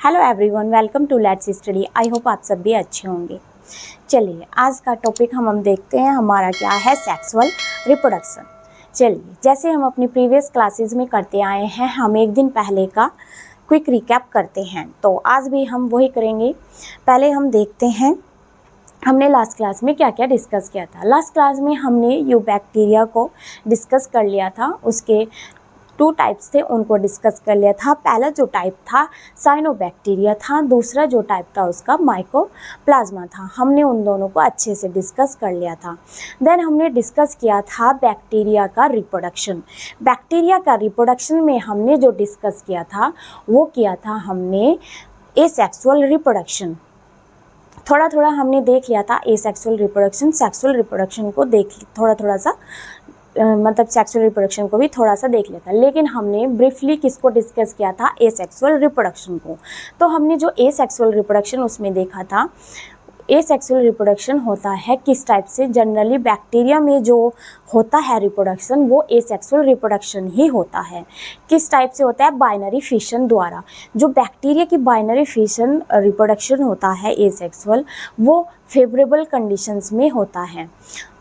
Hello everyone, welcome to let's study. I hope आप सब भी अच्छे होंगे। चलिए आज का टॉपिक हम देखते हैं, हमारा क्या है, सेक्सुअल रिप्रोडक्शन। चलिए जैसे हम अपनी प्रीवियस क्लासेस में करते आए हैं, हम एक दिन पहले का क्विक रिकैप करते हैं, तो आज भी हम वही करेंगे। पहले हम देखते हैं हमने लास्ट क्लास में क्या क्या डिस्कस किया था। लास्ट क्लास में हमने यूबैक्टीरिया को डिस्कस कर लिया था, उसके 2 टाइप्स थे उनको डिस्कस कर लिया था। पहला जो टाइप था साइनोबैक्टीरिया था, दूसरा जो टाइप था उसका माइकोप्लाज्मा था। हमने उन दोनों को अच्छे से डिस्कस कर लिया था। देन हमने डिस्कस किया था बैक्टीरिया का रिप्रोडक्शन। बैक्टीरिया का रिप्रोडक्शन में हमने जो डिस्कस किया था वो किया था हमने एसेक्सुअल रिप्रोडक्शन। थोड़ा थोड़ा हमने देख लिया था एसेक्सुअल रिप्रोडक्शन, सेक्सुअल रिप्रोडक्शन को देख थोड़ा सा मतलब सेक्सुअल रिप्रोडक्शन को भी थोड़ा सा देख लिया था, लेकिन हमने ब्रीफली किसको डिस्कस किया था, एसेक्सुअल रिप्रोडक्शन को। तो हमने जो एसेक्सुअल रिप्रोडक्शन उसमें देखा था, एसेक्सुअल रिप्रोडक्शन होता है किस टाइप से, जनरली बैक्टीरिया में जो होता है रिप्रोडक्शन वो एसेक्सुअल रिप्रोडक्शन ही होता है। किस टाइप से होता है, बाइनरी फिशन द्वारा। जो बैक्टीरिया की बाइनरी फिशन रिप्रोडक्शन होता है एसेक्सुअल, वो फेवरेबल कंडीशंस में होता है।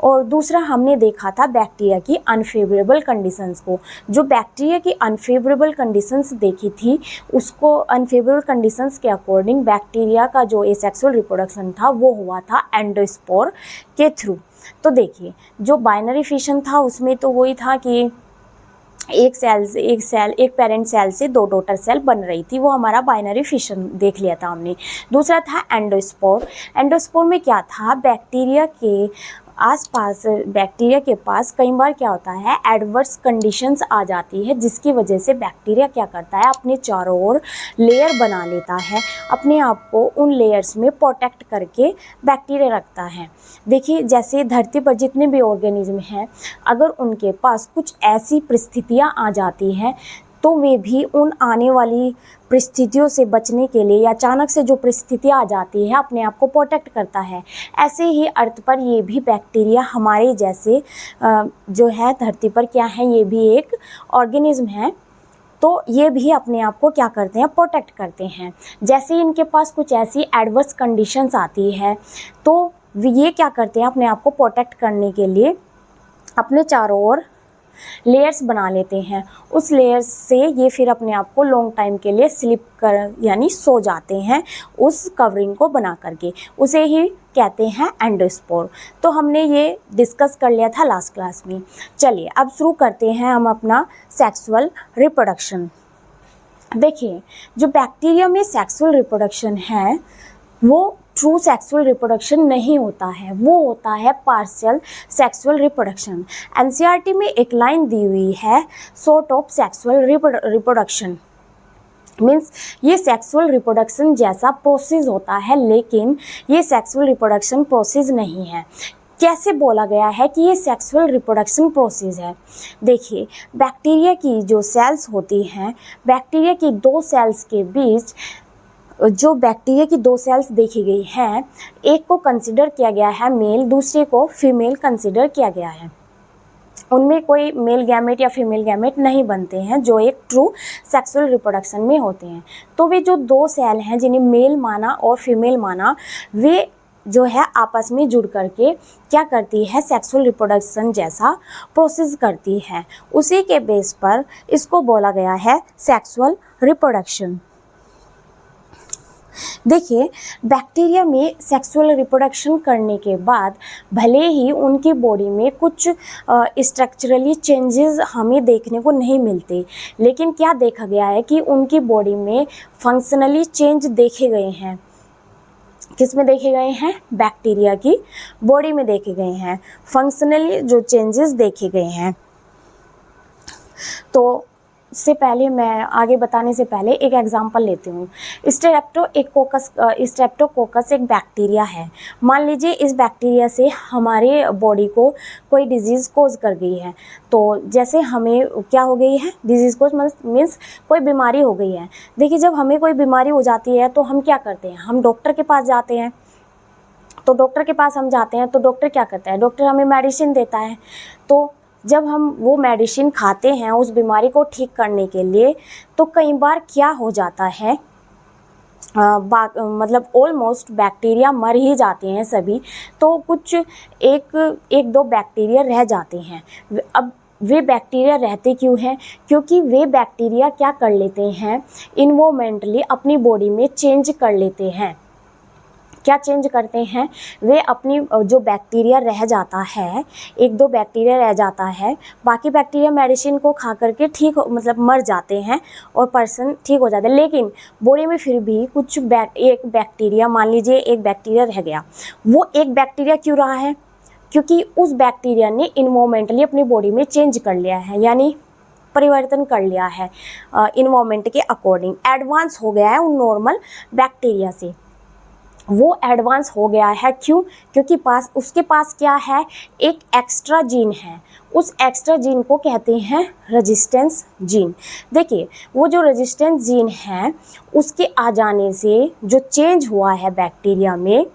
और दूसरा हमने देखा था बैक्टीरिया की अनफेवरेबल कंडीशंस को। जो बैक्टीरिया की अनफेवरेबल कंडीशंस देखी थी, उसको अनफेवरेबल कंडीशंस के अकॉर्डिंग बैक्टीरिया का जो एसेक्सुअल रिप्रोडक्शन था वो हुआ था एंडोस्पोर के थ्रू। तो देखिए जो बाइनरी फिशन था उसमें तो वही था कि एक पेरेंट सेल से 2 डॉटर सेल बन रही थी, वो हमारा बाइनरी फिशन देख लिया था हमने। दूसरा था एंडोस्पोर। एंडोस्पोर में क्या था, बैक्टीरिया के आसपास, बैक्टीरिया के पास कई बार क्या होता है, एडवर्स कंडीशंस आ जाती है, जिसकी वजह से बैक्टीरिया क्या करता है, अपने चारों ओर लेयर बना लेता है, अपने आप को उन लेयर्स में प्रोटेक्ट करके बैक्टीरिया रखता है। देखिए जैसे धरती पर जितने भी ऑर्गेनिज्म हैं, अगर उनके पास कुछ ऐसी परिस्थितियाँ आ जाती हैं तो वे भी उन आने वाली परिस्थितियों से बचने के लिए, या अचानक से जो परिस्थितियाँ आ जाती है, अपने आप को प्रोटेक्ट करता है। ऐसे ही अर्थ पर ये भी बैक्टीरिया हमारे जैसे जो है धरती पर क्या है, ये भी एक ऑर्गेनिज्म है, तो ये भी अपने आप को क्या करते हैं, प्रोटेक्ट करते हैं। जैसे ही इनके पास कुछ ऐसी एडवर्स कंडीशंस आती है तो ये क्या करते हैं, अपने आप को प्रोटेक्ट करने के लिए अपने चारों ओर लेयर्स बना लेते हैं। उस लेयर्स से ये फिर अपने आप को लॉन्ग टाइम के लिए स्लिप कर यानी सो जाते हैं, उस कवरिंग को बना करके। उसे ही कहते हैं एंडोस्पोर। तो हमने ये डिस्कस कर लिया था लास्ट क्लास में। चलिए अब शुरू करते हैं हम अपना सेक्सुअल रिप्रोडक्शन। देखिए जो बैक्टीरिया में सेक्सुअल रिप्रोडक्शन है वो ट्रू सेक्सुअल रिप्रोडक्शन नहीं होता है, वो होता है पार्शियल सेक्सुअल रिप्रोडक्शन। एनसीईआरटी में एक लाइन दी हुई है, sort of sexual reproduction, means ये सेक्सुअल रिप्रोडक्शन जैसा प्रोसेस होता है, लेकिन ये सेक्सुअल रिप्रोडक्शन प्रोसेस नहीं है। कैसे बोला गया है कि ये सेक्सुअल रिप्रोडक्शन प्रोसेस है। देखिए बैक्टीरिया की जो सेल्स होती हैं, बैक्टीरिया की 2 सेल्स के बीच जो बैक्टीरिया की 2 सेल्स देखी गई हैं, एक को कंसिडर किया गया है मेल, दूसरे को फीमेल कंसिडर किया गया है। उनमें कोई मेल गैमेट या फीमेल गैमेट नहीं बनते हैं जो एक ट्रू सेक्सुअल रिप्रोडक्शन में होते हैं। तो वे जो 2 सेल हैं जिन्हें मेल माना और फीमेल माना, वे जो है आपस में जुड़ करके क्या करती है, सेक्सुअल रिप्रोडक्शन जैसा प्रोसेस करती है। उसी के बेस पर इसको बोला गया है सेक्सुअल रिप्रोडक्शन। देखिए बैक्टीरिया में सेक्सुअल रिप्रोडक्शन करने के बाद भले ही उनकी बॉडी में कुछ स्ट्रक्चरली चेंजेस हमें देखने को नहीं मिलते, लेकिन क्या देखा गया है कि उनकी बॉडी में फंक्शनली चेंज देखे गए हैं। किस में देखे गए हैं, बैक्टीरिया की बॉडी में देखे गए हैं, फंक्शनली जो चेंजेस देखे गए हैं। तो से पहले मैं आगे बताने से पहले एक एग्जांपल लेती हूँ। स्ट्रेप्टोकोकस एक बैक्टीरिया है। मान लीजिए इस बैक्टीरिया से हमारे बॉडी को कोई डिजीज़ कोज कर गई है। तो जैसे हमें क्या हो गई है, डिजीज़ कोज मीन्स कोई बीमारी हो गई है। देखिए जब हमें कोई बीमारी हो जाती है तो हम क्या करते हैं, हम डॉक्टर के पास जाते हैं। तो डॉक्टर के पास हम जाते हैं तो डॉक्टर क्या करता है, डॉक्टर हमें मेडिसिन देता है। तो जब हम वो मेडिसिन खाते हैं उस बीमारी को ठीक करने के लिए, तो कई बार क्या हो जाता है, मतलब ऑलमोस्ट बैक्टीरिया मर ही जाते हैं सभी, तो कुछ एक दो बैक्टीरिया रह जाते हैं। अब वे बैक्टीरिया रहते क्यों हैं? क्योंकि वे बैक्टीरिया क्या कर लेते हैं, इन्वायरमेंटली अपनी बॉडी में चेंज कर लेते हैं। क्या चेंज करते हैं? वे अपनी जो बैक्टीरिया रह जाता है, एक दो बैक्टीरिया रह जाता है, बाकी बैक्टीरिया मेडिसिन को खा करके ठीक मतलब मर जाते हैं और पर्सन ठीक हो जाता है। लेकिन बॉडी में फिर भी कुछ एक बैक्टीरिया, मान लीजिए एक बैक्टीरिया रह गया, वो एक बैक्टीरिया क्यों रहा है? क्योंकि उस बैक्टीरिया ने इन्वायरमेंटली अपनी बॉडी में चेंज कर लिया है, यानी परिवर्तन कर लिया है इन्वायरमेंट के अकॉर्डिंग, एडवांस हो गया है उन नॉर्मल बैक्टीरिया से। वो एडवांस हो गया है क्यों? क्योंकि उसके पास क्या है, एक एक्स्ट्रा जीन है। उस एक्स्ट्रा जीन को कहते हैं रेजिस्टेंस जीन। देखिए, वो जो रेजिस्टेंस जीन है उसके आ जाने से जो चेंज हुआ है बैक्टीरिया में,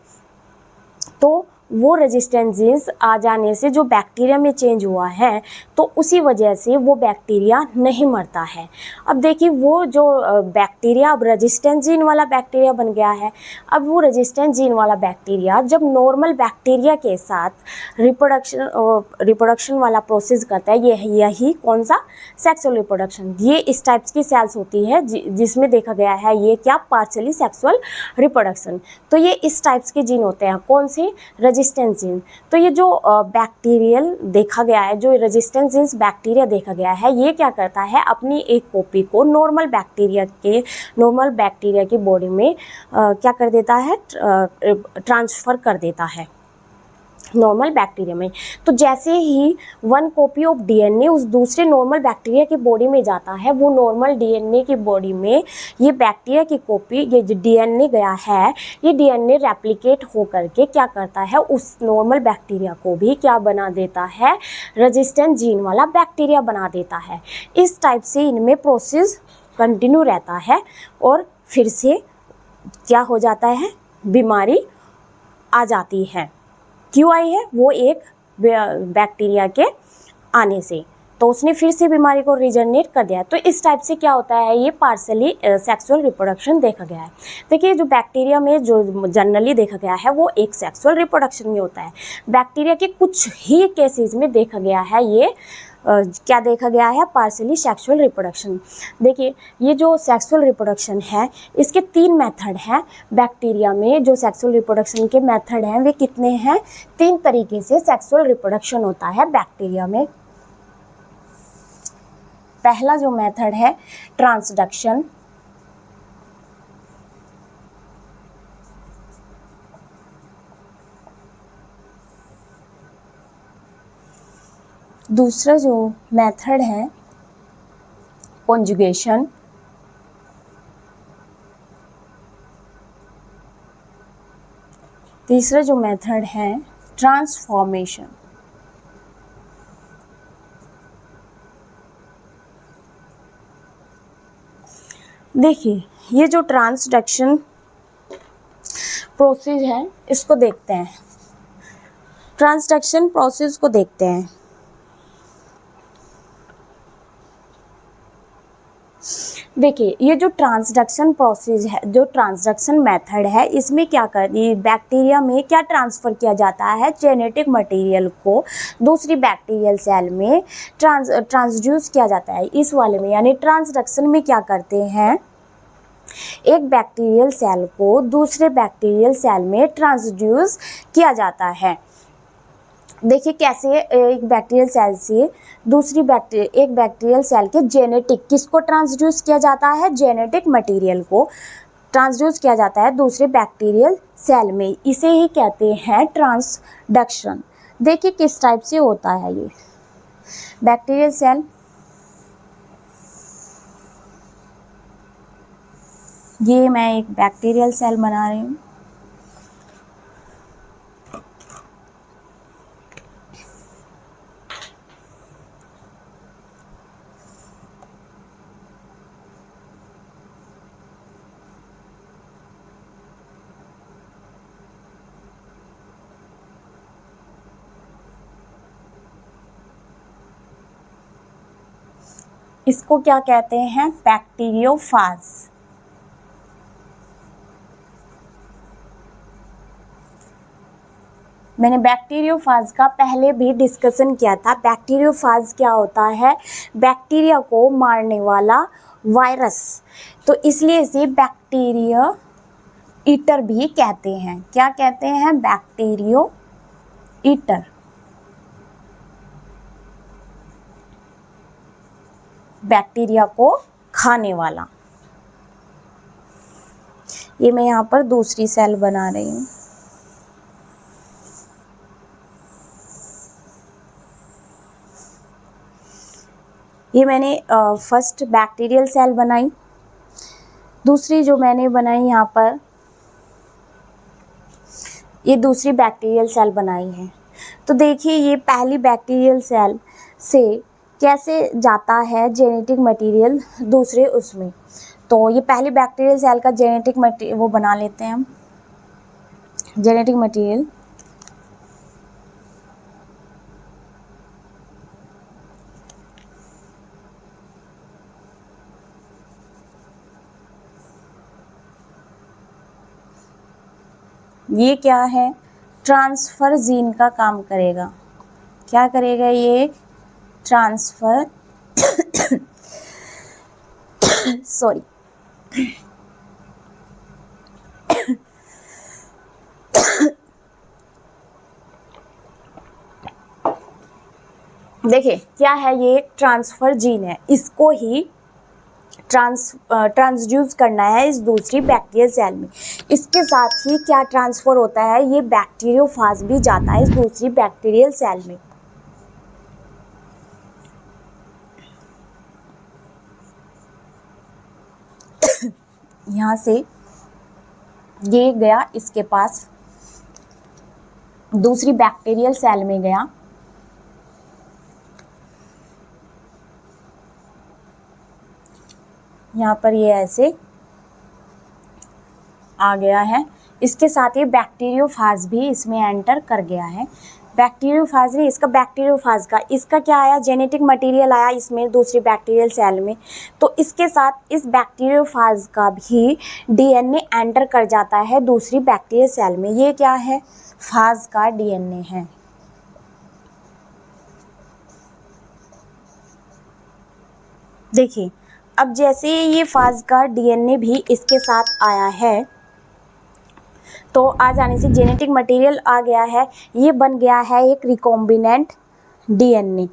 तो वो रेजिस्टेंस जीन्स आ जाने से जो बैक्टीरिया में चेंज हुआ है, तो उसी वजह से वो बैक्टीरिया नहीं मरता है। अब देखिए, वो जो बैक्टीरिया अब रेजिस्टेंस जीन वाला बैक्टीरिया बन गया है। अब वो रेजिस्टेंस जीन वाला बैक्टीरिया जब नॉर्मल बैक्टीरिया के साथ रिप्रोडक्शन वाला प्रोसेस करता है, यही कौन सा, सेक्सुअल रिप्रोडक्शन। ये इस टाइप्स की सेल्स होती है जिसमें देखा गया है ये क्या, पार्शियली सेक्सुअल रिप्रोडक्शन। तो ये इस टाइप्स के जीन होते हैं, कौन से, रेजिस्टेंस जीन। तो ये जो बैक्टीरियल देखा गया है, जो रेजिस्टेंस जीन्स बैक्टीरिया देखा गया है, ये क्या करता है, अपनी एक कॉपी को नॉर्मल बैक्टीरिया की बॉडी में क्या कर देता है, ट्रांसफ़र कर देता है नॉर्मल बैक्टीरिया में। तो जैसे ही वन कॉपी ऑफ डीएनए उस दूसरे नॉर्मल बैक्टीरिया की बॉडी में जाता है, वो नॉर्मल डीएनए की बॉडी में ये बैक्टीरिया की कॉपी, ये जो डीएनए गया है, ये डीएनए रेप्लिकेट हो करके क्या करता है, उस नॉर्मल बैक्टीरिया को भी क्या बना देता है, रेजिस्टेंट जीन वाला बैक्टीरिया बना देता है। इस टाइप से इनमें प्रोसेस कंटिन्यू रहता है और फिर से क्या हो जाता है, बीमारी आ जाती है। क्यों आई है? वो एक बैक्टीरिया के आने से, तो उसने फिर से बीमारी को रीजनरेट कर दिया। तो इस टाइप से क्या होता है, ये पार्शियली सेक्सुअल रिप्रोडक्शन देखा गया है। देखिए, जो बैक्टीरिया में जो जनरली देखा गया है वो एक सेक्सुअल रिप्रोडक्शन में होता है। बैक्टीरिया के कुछ ही केसेस में देखा गया है ये क्या देखा गया है, पार्शियली सेक्सुअल रिप्रोडक्शन। देखिए, ये जो सेक्सुअल रिप्रोडक्शन है, इसके 3 मेथड हैं बैक्टीरिया में। जो सेक्सुअल रिप्रोडक्शन के मेथड हैं वे कितने हैं, 3 तरीके से सेक्सुअल रिप्रोडक्शन होता है बैक्टीरिया में। पहला जो मेथड है ट्रांसडक्शन, दूसरा जो मेथड है कॉन्जुगेशन, तीसरा जो मेथड है ट्रांसफॉर्मेशन। देखिए, ये जो ट्रांसडक्शन प्रोसेस है इसको देखते हैं, ट्रांसडक्शन प्रोसेस को देखते हैं। देखिए, ये जो ट्रांसडक्शन प्रोसेस है, जो ट्रांसडक्शन मेथड है, इसमें क्या बैक्टीरिया में क्या ट्रांसफ़र किया जाता है, जेनेटिक मटेरियल को दूसरी बैक्टीरियल सेल में ट्रांसड्यूस किया जाता है। इस वाले में यानी ट्रांसडक्शन में क्या करते हैं, एक बैक्टीरियल सेल को दूसरे बैक्टीरियल सेल में ट्रांसड्यूस किया जाता है। देखिए कैसे, एक बैक्टीरियल सेल से एक बैक्टीरियल सेल के जेनेटिक किसको ट्रांसड्यूस किया जाता है, जेनेटिक मटेरियल को ट्रांसड्यूस किया जाता है दूसरे बैक्टीरियल सेल में। इसे ही कहते हैं ट्रांसडक्शन। देखिए किस टाइप से होता है ये बैक्टीरियल सेल, ये मैं एक बैक्टीरियल सेल बना रही हूँ। इसको क्या कहते हैं, बैक्टीरियोफाज। मैंने बैक्टीरियोफाज का पहले भी डिस्कशन किया था। बैक्टीरियोफाज क्या होता है? बैक्टीरिया को मारने वाला वायरस, तो इसलिए इसे बैक्टीरिया ईटर भी कहते हैं। क्या कहते हैं? Bacterio eater. बैक्टीरिया को खाने वाला। ये मैं यहाँ पर दूसरी सेल बना रही हूँ। ये मैंने फर्स्ट बैक्टीरियल सेल बनाई। दूसरी जो मैंने बनाई यहाँ पर, ये दूसरी बैक्टीरियल सेल बनाई है। तो देखिए ये पहली बैक्टीरियल सेल से कैसे जाता है जेनेटिक मटेरियल दूसरे उसमें। तो ये पहली बैक्टीरियल सेल का जेनेटिक मटेरियल वो बना लेते हैं हम, जेनेटिक मटेरियल। ये क्या है? ट्रांसफर जीन का काम करेगा। क्या करेगा ये? ट्रांसफर सॉरी देखिए क्या है, ये ट्रांसफर जीन है। इसको ही ट्रांसड्यूस करना है इस दूसरी बैक्टीरियल सेल में। इसके साथ ही क्या ट्रांसफर होता है? ये बैक्टीरियोफाज भी जाता है इस दूसरी बैक्टीरियल सेल में। यहाँ से ये गया इसके पास, दूसरी बैक्टीरियल सेल में गया। यहाँ पर ये ऐसे आ गया है। इसके साथ ही बैक्टीरियोफाज भी इसमें एंटर कर गया है। बैक्टीरियोफाज नहीं, इसका बैक्टीरियोफाज का इसका क्या आया? जेनेटिक मटेरियल आया इसमें दूसरी बैक्टीरियल सेल में। तो इसके साथ इस बैक्टीरियोफाज का भी डीएनए एंटर कर जाता है दूसरी बैक्टीरियल सेल में। ये क्या है? फाज का डीएनए है। देखिए अब जैसे ये फाज का डीएनए भी इसके साथ आया है, तो आ जाने से जेनेटिक मटेरियल आ गया है। ये बन गया है एक रिकॉम्बिनेंट डीएनए।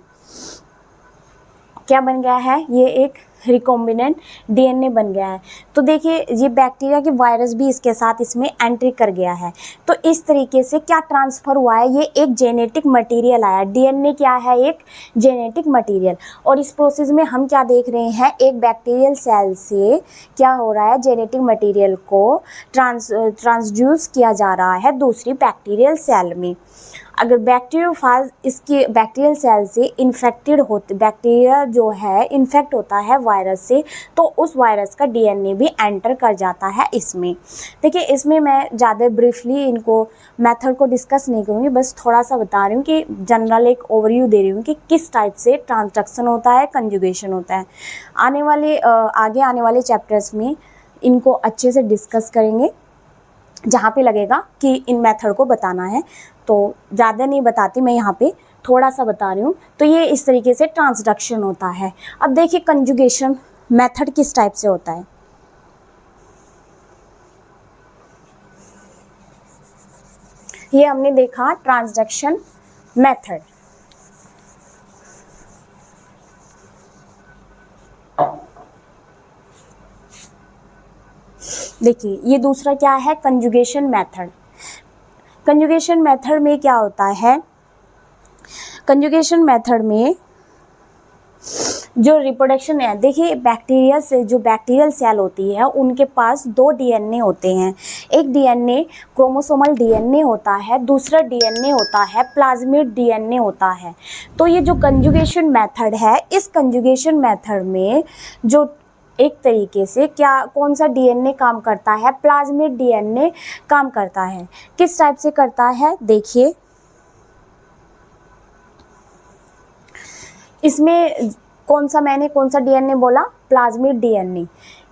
क्या बन गया है? ये एक रिकॉम्बिनेंट डीएनए बन गया है। तो देखिए ये बैक्टीरिया के वायरस भी इसके साथ इसमें एंट्री कर गया है। तो इस तरीके से क्या ट्रांसफ़र हुआ है? ये एक जेनेटिक मटेरियल आया। डीएनए क्या है? एक जेनेटिक मटेरियल। और इस प्रोसेस में हम क्या देख रहे हैं? एक बैक्टीरियल सेल से क्या हो रहा है? जेनेटिक मटेरियल को ट्रांसड्यूस किया जा रहा है दूसरी बैक्टीरियल सेल में। अगर बैक्टीरियोफाज इसकी बैक्टीरियल सेल से इन्फेक्टेड होते, बैक्टीरिया जो है इन्फेक्ट होता है वायरस से, तो उस वायरस का डीएनए भी एंटर कर जाता है इसमें। देखिए इसमें मैं ज़्यादा ब्रीफली इनको मेथड को डिस्कस नहीं करूँगी, बस थोड़ा सा बता रही हूँ कि जनरल एक ओवरव्यू दे रही हूँ कि किस टाइप से ट्रांसडक्शन होता है, कंजुगेशन होता है। आगे आने वाले चैप्टर्स में इनको अच्छे से डिस्कस करेंगे, जहाँ पे लगेगा कि इन मेथड को बताना है। तो ज़्यादा नहीं बताती मैं, यहाँ पे थोड़ा सा बता रही हूँ। तो ये इस तरीके से ट्रांसडक्शन होता है। अब देखिए कंजुगेशन मेथड किस टाइप से होता है। ये हमने देखा ट्रांसडक्शन मेथड। देखिए ये दूसरा क्या है? Conjugation method. कंजुगेशन मेथड में क्या होता है? कंजुगेशन मेथड में जो रिप्रोडक्शन है, देखिए बैक्टीरिया से जो बैक्टीरियल सेल होती है उनके पास दो डीएनए होते हैं। एक डीएनए क्रोमोसोमल डीएनए होता है, दूसरा डीएनए होता है प्लाज्मिड डीएनए होता है। तो ये जो कंजुगेशन मेथड है, इस कंजुगेशन मेथड में जो एक तरीके से क्या कौन सा डीएनए काम करता है? प्लाज्मिड डीएनए काम करता है। किस टाइप से करता है? देखिए इसमें कौन सा डीएनए बोला? Plasmid DNA.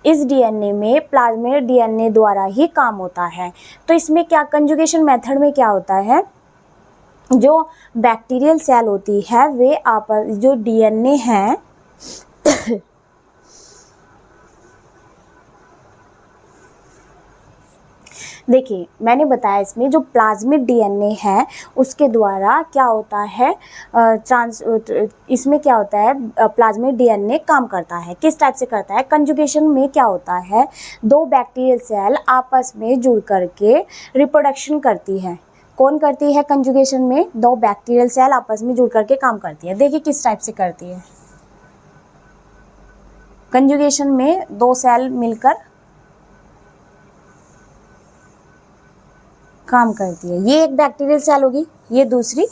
इस डीएनए में प्लाज्मिड डीएनए द्वारा ही काम होता है। तो इसमें क्या कंजुगेशन मेथड में क्या होता है? जो बैक्टीरियल सेल होती है वे आपस जो डीएनए है देखिए मैंने बताया इसमें जो प्लाज्मिड डीएनए है उसके द्वारा क्या होता है इसमें क्या होता है प्लाज्मिड डीएनए काम करता है। किस टाइप से करता है? कंजुगेशन में क्या होता है, दो बैक्टीरियल सेल आपस में जुड़ करके रिप्रोडक्शन करती है। कौन करती है कंजुगेशन में? दो बैक्टीरियल सेल आपस में जुड़ करके काम करती है। देखिए किस टाइप से करती है। कंजुगेशन में दो सेल मिलकर काम करती है। ये एक बैक्टीरियल सेल होगी, ये दूसरी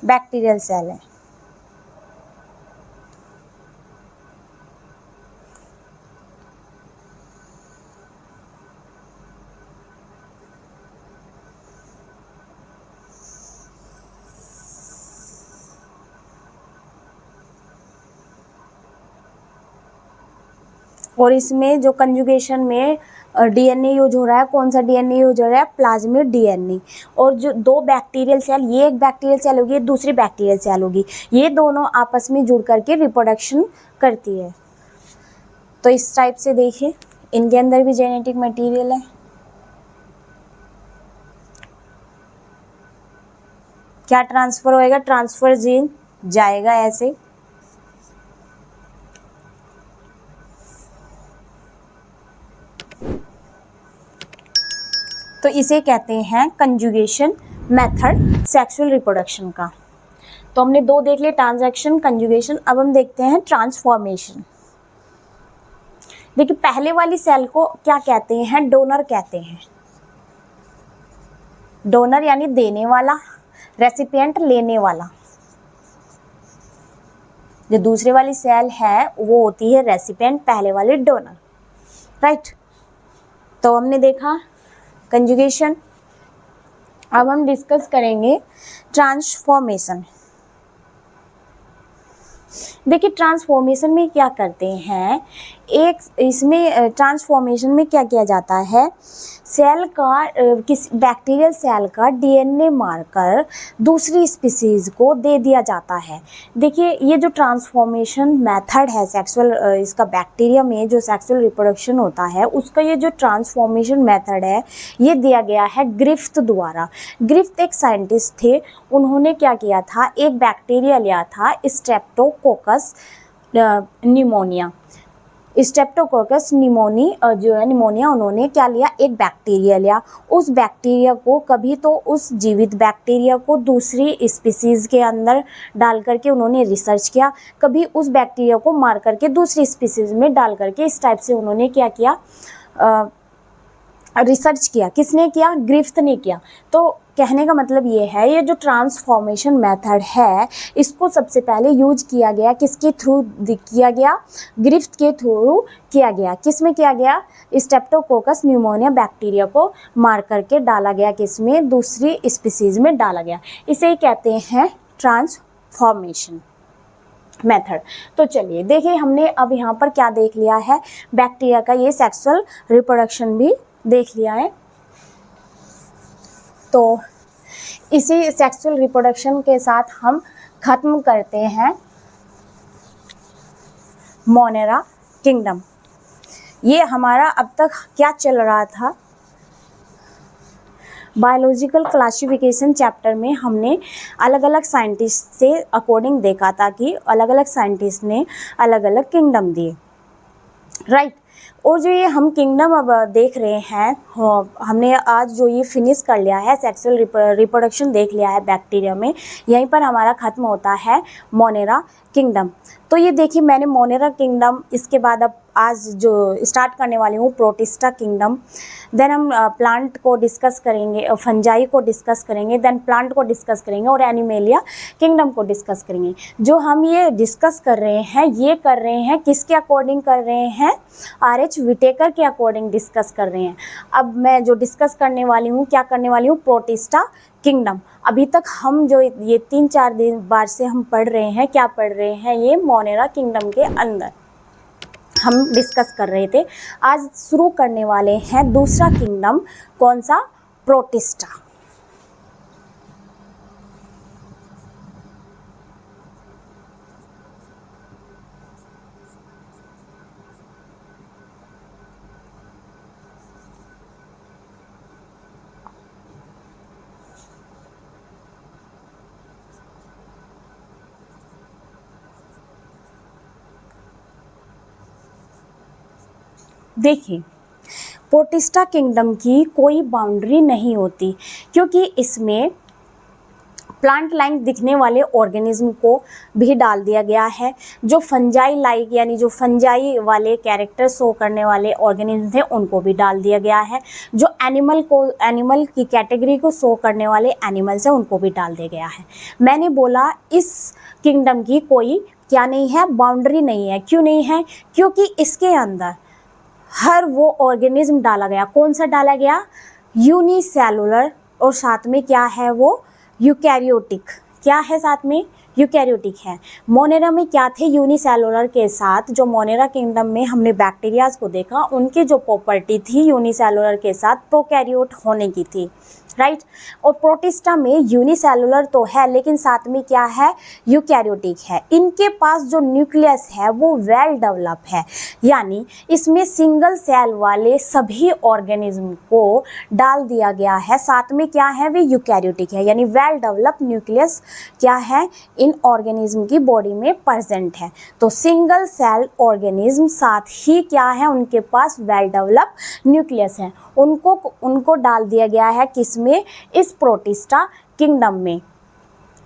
बैक्टीरियल सेल है। और इसमें जो कंजुगेशन में डीएनए यूज हो रहा है, कौन सा डीएनए यूज हो रहा है? Plasmid DNA. और जो दो बैक्टीरियल सेल, ये एक बैक्टीरियल सेल होगी, ये दूसरी बैक्टीरियल सेल होगी, ये दोनों आपस में जुड़ करके रिप्रोडक्शन करती है। तो इस टाइप से देखिए इनके अंदर भी जेनेटिक मटेरियल है। क्या ट्रांसफर होएगा? ट्रांसफर जीन जाएगा ऐसे। तो इसे कहते हैं कंजुगेशन मेथड सेक्सुअल रिप्रोडक्शन का। तो हमने दो देख लिए, ट्रांजैक्शन, कंजुगेशन। अब हम देखते हैं ट्रांसफॉर्मेशन। देखिए पहले वाली सेल को क्या कहते हैं? डोनर कहते हैं। डोनर यानी देने वाला, रेसिपिएंट लेने वाला। जो दूसरे वाली सेल है वो होती है रेसिपिएंट, पहले वाली डोनर, राइट। तो हमने देखा कंजुगेशन। अब हम डिस्कस करेंगे ट्रांसफॉर्मेशन। देखिए ट्रांसफॉर्मेशन में क्या करते हैं, एक इसमें ट्रांसफॉर्मेशन में क्या किया जाता है, सेल का किसी बैक्टीरियल सेल का डीएनए मारकर दूसरी स्पीसीज को दे दिया जाता है। देखिए ये जो ट्रांसफॉर्मेशन मेथड है सेक्सुअल, इसका बैक्टीरिया में जो सेक्सुअल रिप्रोडक्शन होता है उसका ये जो ट्रांसफॉर्मेशन मेथड है ये दिया गया है ग्रिफ्थ द्वारा। ग्रिफ्थ एक साइंटिस्ट थे, उन्होंने क्या किया था, एक बैक्टीरिया लिया था स्ट्रेप्टोकोकस निमोनिया। स्ट्रेप्टोकोकस निमोनी जो है निमोनिया, उन्होंने क्या लिया, एक बैक्टीरिया लिया। उस बैक्टीरिया को कभी तो उस जीवित बैक्टीरिया को दूसरी स्पीसीज़ के अंदर डाल करके उन्होंने रिसर्च किया, कभी उस बैक्टीरिया को मार करके दूसरी स्पीसीज़ में डाल करके, इस टाइप से उन्होंने क्या किया, रिसर्च किया। किसने किया? ग्रिफ्थ ने किया। तो कहने का मतलब ये है, ये जो ट्रांसफॉर्मेशन मेथड है इसको सबसे पहले यूज किया गया, किसके थ्रू किया गया? ग्रिफ्थ के थ्रू किया गया। किस में किया गया? स्ट्रेप्टोकोकस न्यूमोनिया बैक्टीरिया को मार करके डाला गया, किसमें? दूसरी स्पीसीज में डाला गया। इसे कहते हैं ट्रांसफॉर्मेशन मेथड। तो चलिए देखिए हमने अब यहाँ पर क्या देख लिया है, बैक्टीरिया का ये सेक्सुअल रिप्रोडक्शन भी देख लिया है। तो इसी सेक्सुअल रिप्रोडक्शन के साथ हम ख़त्म करते हैं मोनेरा किंगडम। ये हमारा अब तक क्या चल रहा था, बायोलॉजिकल क्लासिफिकेशन चैप्टर में हमने अलग अलग साइंटिस्ट से अकॉर्डिंग देखा था कि अलग अलग साइंटिस्ट ने अलग अलग किंगडम दिए, राइट। और जो ये हम किंगडम अब देख रहे हैं, हमने आज जो ये फिनिश कर लिया है, सेक्सुअल रिप्रोडक्शन देख लिया है बैक्टीरिया में, यहीं पर हमारा ख़त्म होता है मोनेरा किंगडम। तो ये देखिए मैंने मोनेरा किंगडम, इसके बाद अब आज जो स्टार्ट करने वाली हूँ प्रोटिस्टा किंगडम। देन हम प्लांट को डिस्कस करेंगे, फंजाई को डिस्कस करेंगे, देन प्लांट को डिस्कस करेंगे और एनिमेलिया किंगडम को डिस्कस करेंगे। जो हम ये डिस्कस कर रहे हैं ये कर रहे हैं किसके अकॉर्डिंग कर रहे हैं? R.H. विटेकर के अकॉर्डिंग डिस्कस कर रहे हैं। अब मैं जो डिस्कस करने वाली हूँ, क्या करने वाली हूँ, प्रोटिस्टा किंगडम। अभी तक हम जो ये 3-4 दिन बार से हम पढ़ रहे हैं, क्या पढ़ रहे हैं, ये मोनेरा किंगडम के अंदर हम डिस्कस कर रहे थे। आज शुरू करने वाले हैं दूसरा किंगडम, कौन सा? प्रोटिस्टा। देखिए, प्रोटिस्टा किंगडम की कोई बाउंड्री नहीं होती, क्योंकि इसमें प्लांट लाइक दिखने वाले ऑर्गेनिज्म को भी डाल दिया गया है। जो फंजाई लाइक यानी जो फंजाई वाले कैरेक्टर शो करने वाले ऑर्गेनिज्म थे उनको भी डाल दिया गया है। जो एनिमल की कैटेगरी को शो करने वाले एनिमल्स हैं उनको भी डाल दिया गया है। मैंने बोला इस किंगडम की कोई क्या नहीं है, बाउंड्री नहीं है। क्यों नहीं है? क्योंकि इसके अंदर हर वो ऑर्गेनिज्म डाला गया। कौन सा डाला गया? यूनिसेलुलर, और साथ में क्या है वो? यूकैरियोटिक। क्या है साथ में? यूकैरियोटिक है। मोनेरा में क्या थे? यूनिसेलुलर के साथ जो मोनेरा किंगडम में हमने बैक्टीरियाज को देखा, उनकी जो प्रॉपर्टी थी यूनिसेलुलर के साथ प्रोकैरियोट होने की थी, राइट। और प्रोटिस्टा में यूनिसेलुलर तो है लेकिन साथ में क्या है? यूकैरियोटिक है। इनके पास जो न्यूक्लियस है वो वेल डेवलप है, यानी इसमें सिंगल सेल वाले सभी ऑर्गेनिज्म को डाल दिया गया है। साथ में क्या है? वे यूकैरियोटिक है, यानी वेल डेवलप न्यूक्लियस क्या है? इन ऑर्गेनिज्म की बॉडी में प्रेजेंट है। तो सिंगल सेल ऑर्गेनिज्म साथ ही क्या है? उनके पास वेल डेवलप न्यूक्लियस है। उनको डाल दिया गया है किसमें? इस प्रोटिस्टा किंगडम में।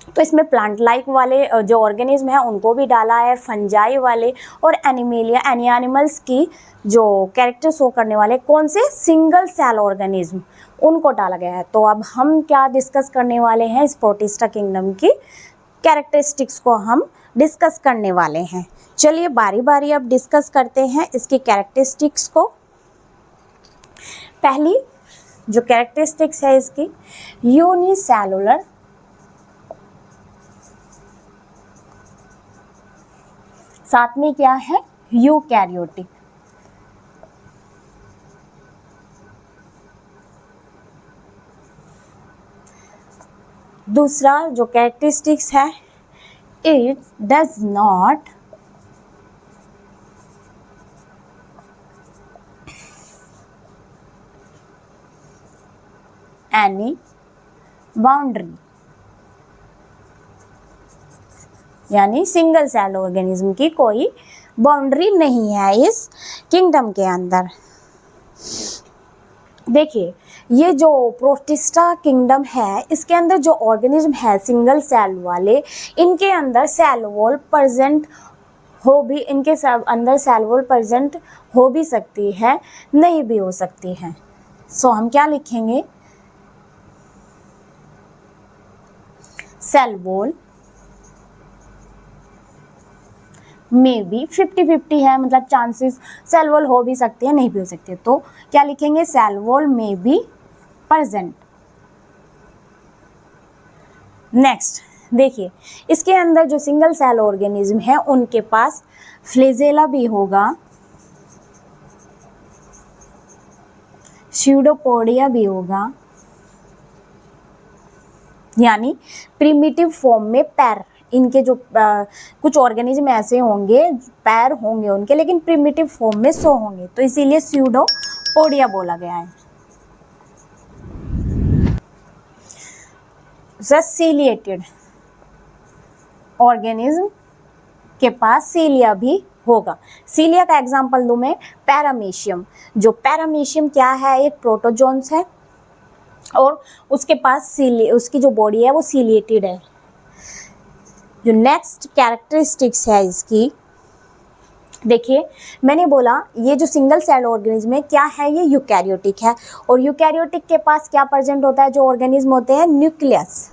तो इसमें प्लांट लाइक वाले जो ऑर्गेनिज्म है उनको भी डाला है, फंजाई वाले और एनिमेलिया एनिमल्स की जो कैरेक्टर शो करने वाले कौन से? सिंगल सेल ऑर्गेनिज्म, उनको डाला गया है। तो अब हम क्या डिस्कस करने वाले हैं? इस प्रोटिस्टा किंगडम की कैरेक्टरिस्टिक्स को हम डिस्कस करने वाले हैं। चलिए बारी बारी अब डिस्कस करते हैं इसकी कैरेक्टरिस्टिक्स को। पहली जो कैरेक्टरिस्टिक्स है इसकी, यूनिसेलुलर, साथ में क्या है? यूकैरियोटिक। दूसरा जो कैरेक्टरिस्टिक्स है, it does not any boundary, यानी सिंगल सेल ऑर्गेनिज्म की कोई बाउंड्री नहीं है इस किंगडम के अंदर। देखिए, ये जो प्रोटिस्टा किंगडम है इसके अंदर जो ऑर्गेनिज्म है सिंगल सेल वाले, इनके अंदर सेल वॉल प्रेजेंट हो भी, इनके अंदर सेल वॉल प्रेजेंट हो भी सकती है, नहीं भी हो सकती है। सो हम क्या लिखेंगे? सेल वॉल में भी 50-50 है, मतलब चांसेस सेल वॉल हो भी सकती है, नहीं भी हो सकती है। तो क्या लिखेंगे? सेल वॉल में भी प्रेजेंट। नेक्स्ट देखिए, इसके अंदर जो सिंगल सेल ऑर्गेनिज्म है उनके पास फ्लैजेला भी होगा, स्यूडोपोडिया भी होगा, यानी प्रिमिटिव फॉर्म में पैर। इनके जो कुछ ऑर्गेनिज्म ऐसे होंगे, पैर होंगे उनके, लेकिन प्रिमिटिव फॉर्म में शो होंगे, तो इसीलिए स्यूडोपोडिया बोला गया है। सीलिएटेड ऑर्गेनिज्म के पास सीलिया भी होगा। सीलिया का एग्जांपल दूं मैं, पैरामीशियम। जो पैरामीशियम क्या है? एक प्रोटोजोन्स है और उसके पास उसकी जो बॉडी है वो सीलिएटेड है। जो नेक्स्ट कैरेक्टरिस्टिक्स है इसकी, देखिए मैंने बोला ये जो सिंगल सेल ऑर्गेनिज्म है क्या है? ये यूकैरियोटिक है, और यूकैरियोटिक के पास क्या प्रेजेंट होता है? जो ऑर्गेनिज्म होते हैं, न्यूक्लियस।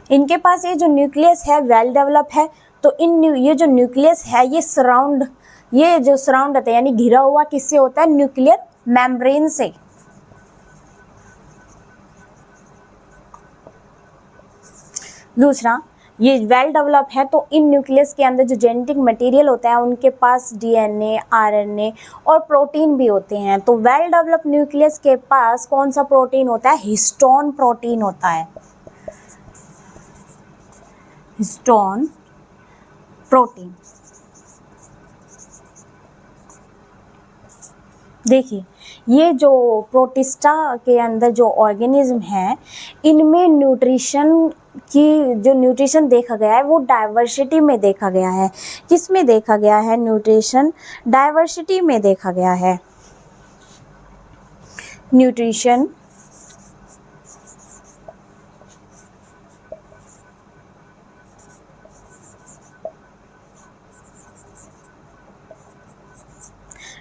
इनके पास ये जो न्यूक्लियस है वेल डेवलप है, तो ये जो न्यूक्लियस है ये जो सराउंड होता है, यानी घिरा हुआ किससे होता है? न्यूक्लियर मेम्ब्रेन से। दूसरा, ये वेल डेवलप है तो इन न्यूक्लियस के अंदर जो जेनेटिक मटेरियल होता है उनके पास डीएनए, आरएनए और प्रोटीन भी होते हैं। तो वेल डेवलप न्यूक्लियस के पास कौन सा प्रोटीन होता है? हिस्टोन प्रोटीन होता है, हिस्टोन प्रोटीन। देखिए, ये जो प्रोटिस्टा के अंदर जो ऑर्गेनिज्म है इनमें न्यूट्रिशन कि जो न्यूट्रिशन देखा गया है वो डाइवर्सिटी में देखा गया है। किस में देखा गया है? न्यूट्रिशन डाइवर्सिटी में देखा गया है। न्यूट्रिशन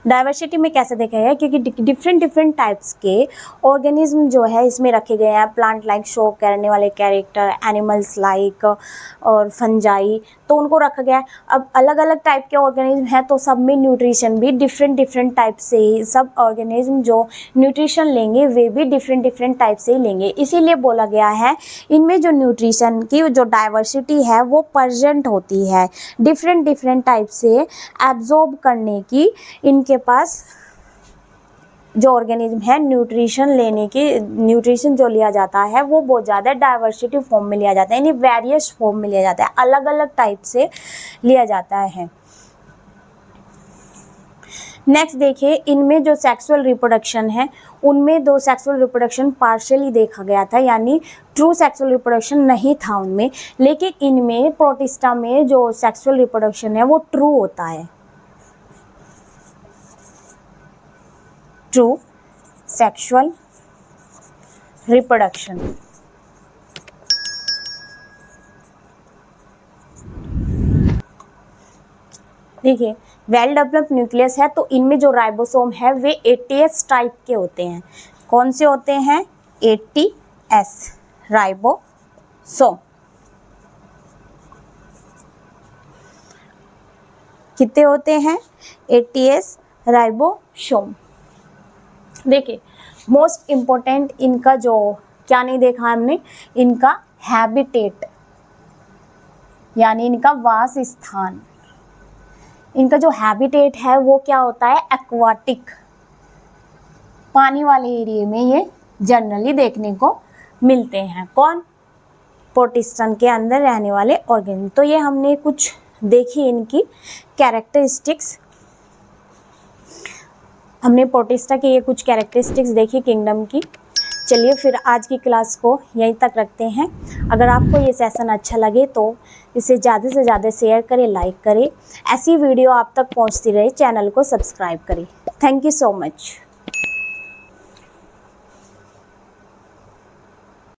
डाइवर्सिटी में कैसे देखा गया है? क्योंकि डिफरेंट टाइप्स के ऑर्गेनिज्म जो है इसमें रखे गए हैं। प्लांट लाइक शो करने वाले कैरेक्टर, एनिमल्स लाइक और फंजाई, तो उनको रखा गया है। अब अलग अलग टाइप के ऑर्गेनिज्म हैं तो सब में न्यूट्रिशन भी डिफरेंट टाइप से ही, सब ऑर्गेनिज्म जो न्यूट्रिशन लेंगे वे भी डिफरेंट टाइप से ही लेंगे। इसीलिए बोला गया है इनमें जो न्यूट्रिशन की जो डाइवर्सिटी है वो प्रेजेंट होती है, डिफरेंट टाइप से एब्जॉर्ब करने की इनके पास जो ऑर्गेनिज्म है न्यूट्रिशन लेने की, न्यूट्रिशन जो लिया जाता है वो बहुत ज़्यादा डाइवर्सिटी फॉर्म में लिया जाता है, यानी वेरियस फॉर्म में लिया जाता है, अलग अलग टाइप से लिया जाता है। नेक्स्ट देखिए, इनमें जो सेक्सुअल रिप्रोडक्शन है उनमें दो सेक्सुअल रिप्रोडक्शन पार्शियली देखा गया था, यानी ट्रू सेक्सुअल रिप्रोडक्शन नहीं था उनमें, लेकिन इनमें प्रोटिस्टा में जो सेक्सुअल रिप्रोडक्शन है वो ट्रू होता है। True sexual reproduction. देखिए, वेल डेवलप्ड न्यूक्लियस है तो इनमें जो राइबोसोम है वे एटीएस टाइप के होते हैं। कौन से होते हैं? ATS ribosome. कितने होते हैं? ATS ribosome. देखिए, मोस्ट इम्पोर्टेंट इनका जो क्या नहीं देखा हमने, इनका हैबिटेट यानी इनका वास स्थान। इनका जो हैबिटेट है वो क्या होता है? एक्वाटिक, पानी वाले एरिया में ये जनरली देखने को मिलते हैं। कौन? प्रोटिस्टन के अंदर रहने वाले ऑर्गेनिज्म। तो ये हमने कुछ देखी इनकी कैरेक्टरिस्टिक्स, हमने प्रोटिस्टा के ये कुछ कैरेक्टरिस्टिक्स देखी किंगडम की। चलिए फिर आज की क्लास को यहीं तक रखते हैं। अगर आपको ये सेशन अच्छा लगे तो इसे ज़्यादा से ज़्यादा शेयर करें, लाइक करें। ऐसी वीडियो आप तक पहुंचती रहे, चैनल को सब्सक्राइब करें। Thank you so much.